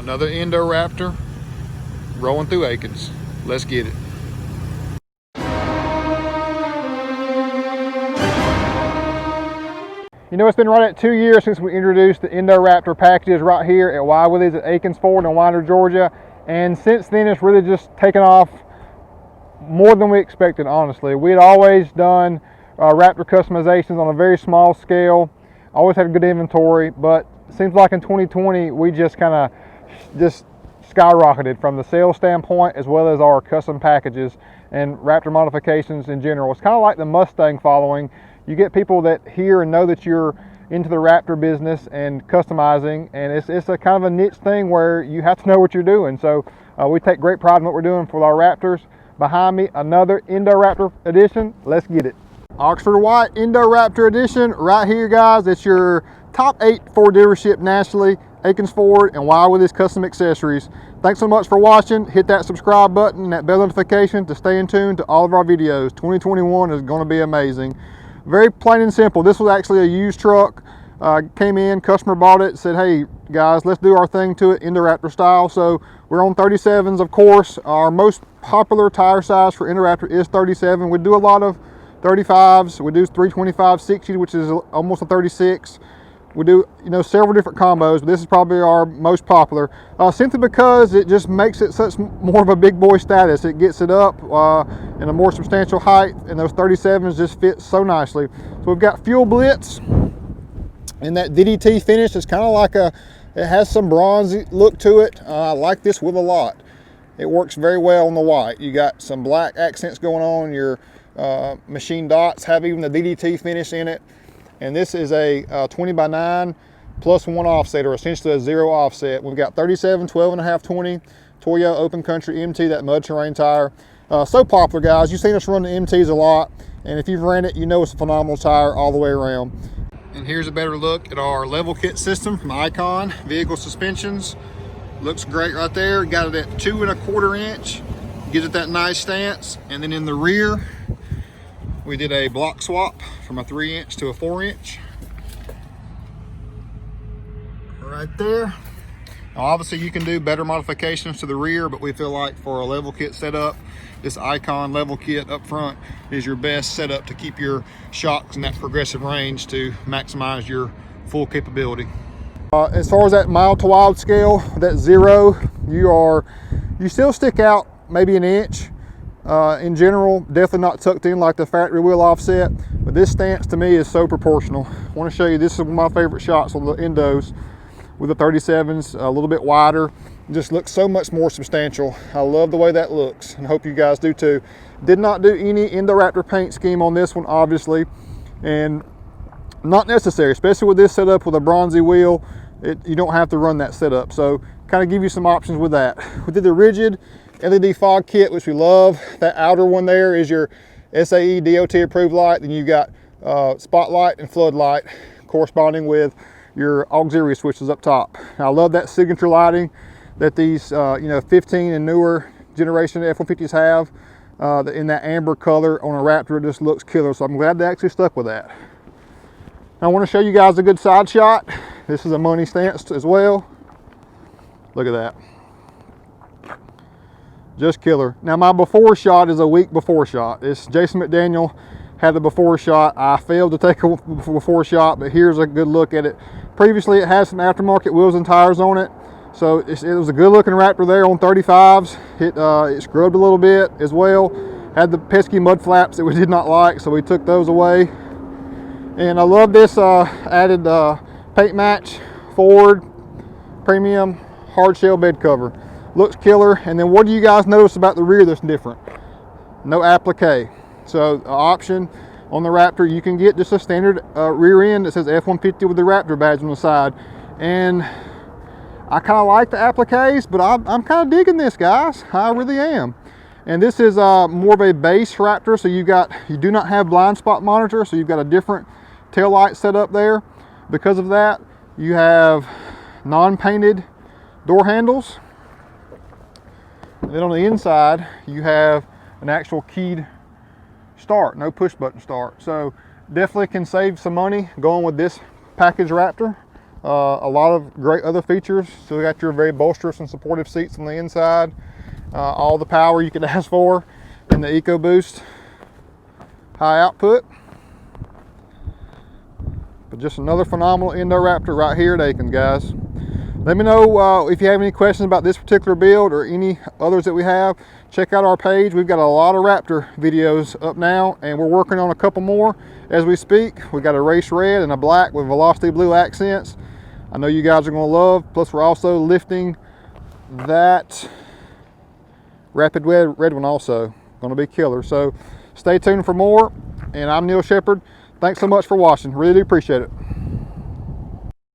Another INDORAPTor rolling through Akins. Let's get it. You know, it's been right at 2 years since we introduced the INDORAPTor packages right here at Wiley's at Akins Ford in Winder, Georgia. And since then, it's really just taken off more than we expected, honestly. We had always done Raptor customizations on a very small scale, always had good inventory, but it seems like in 2020, we just kind of skyrocketed from the sales standpoint as well as our custom packages and Raptor modifications in general. It's kind of like the Mustang following. You get people that hear and know that you're into the Raptor business and customizing, and it's a kind of a niche thing where you have to know what you're doing. So we take great pride in what we're doing for our Raptors. Behind me, another INDORAPTor edition. Let's get it. Oxford White INDORAPTor edition right here, guys. It's your top 8 Ford dealership nationally, Akins Ford and Wiley's Custom Accessories. Thanks so much for watching. Hit that subscribe button and that bell notification to stay in tune to all of our videos. 2021 is going to be amazing. Very plain and simple. This was actually a used truck. Came in, customer bought it, said, hey guys, let's do our thing to it, INDORAPTor style. So we're on 37s, of course. Our most popular tire size for INDORAPTor is 37. We do a lot of 35s. We do 325 60, which is almost a 36. We do, you know, several different combos, but this is probably our most popular, simply because it just makes it such more of a big boy status. It gets it up in a more substantial height, and those 37s just fit so nicely. So we've got Fuel Blitz, and that DDT finish is kind of like it has some bronzy look to it. I like this with a lot. It works very well on the white. You got some black accents going on. Your machine dots have even the DDT finish in it. And this is a 20x9 plus 1 offset, or essentially a 0 offset. We've got 37, 12.5, 20, Toyo Open Country MT, that mud terrain tire. So popular, guys. You've seen us run the MTs a lot, and if you've ran it, you know it's a phenomenal tire all the way around. And here's a better look at our level kit system from Icon Vehicle Suspensions. Looks great right there. Got it at 2¼ inch. Gives it that nice stance. And then in the rear, we did a block swap from a 3 inch to a 4 inch. Right there. Now obviously you can do better modifications to the rear, but we feel like for a level kit setup, this Icon level kit up front is your best setup to keep your shocks in that progressive range to maximize your full capability. As far as that mild to wild scale, that 0, you still stick out maybe an inch. In general, definitely not tucked in like the factory wheel offset, but this stance to me is so proportional. I want to show you, this is one of my favorite shots on the Indos with the 37s, a little bit wider. It just looks so much more substantial. I love the way that looks, and hope you guys do too. Did not do any INDORAPTor paint scheme on this one, obviously, and not necessary, especially with this setup with a bronzy wheel. You don't have to run that setup, so kind of give you some options with that. We did the rigid LED fog kit, which we love. That outer one there is your SAE DOT approved light. Then you've got spotlight and floodlight corresponding with your auxiliary switches up top. Now, I love that signature lighting that these 15 and newer generation F-150s have in that amber color on a Raptor. It just looks killer, so I'm glad they actually stuck with that. Now, I want to show you guys a good side shot. This is a money stance as well. Look at that. Just killer. Now my before shot is a week before shot. It's Jason McDaniel had the before shot. I failed to take a before shot, but here's a good look at it. Previously it had some aftermarket wheels and tires on it, so it was a good looking Raptor there on 35s. It scrubbed a little bit as well. Had the pesky mud flaps that we did not like, so we took those away. And I love this added paint match Ford premium hard shell bed cover. Looks killer. And then what do you guys notice about the rear that's different? No applique. So option on the Raptor, you can get just a standard rear end that says F-150 with the Raptor badge on the side. And I kind of like the appliques, but I'm kind of digging this, guys. I really am. And this is more of a base Raptor, so you do not have blind spot monitor, so you've got a different tail light set up there. Because of that, you have non-painted door handles. And then on the inside, you have an actual keyed start, no push button start. So definitely can save some money going with this package Raptor. A lot of great other features. So we got your very bolsterous and supportive seats on the inside. All the power you could ask for in the EcoBoost high output. But just another phenomenal INDORAPTOR right here at Akins, guys. Let me know if you have any questions about this particular build or any others that we have. Check out our page. We've got a lot of Raptor videos up now, and we're working on a couple more as we speak. We got a race red and a black with velocity blue accents. I know you guys are going to love. Plus, we're also lifting that rapid red one also. Going to be killer. So stay tuned for more. And I'm Neil Shepard. Thanks so much for watching. Really do appreciate it.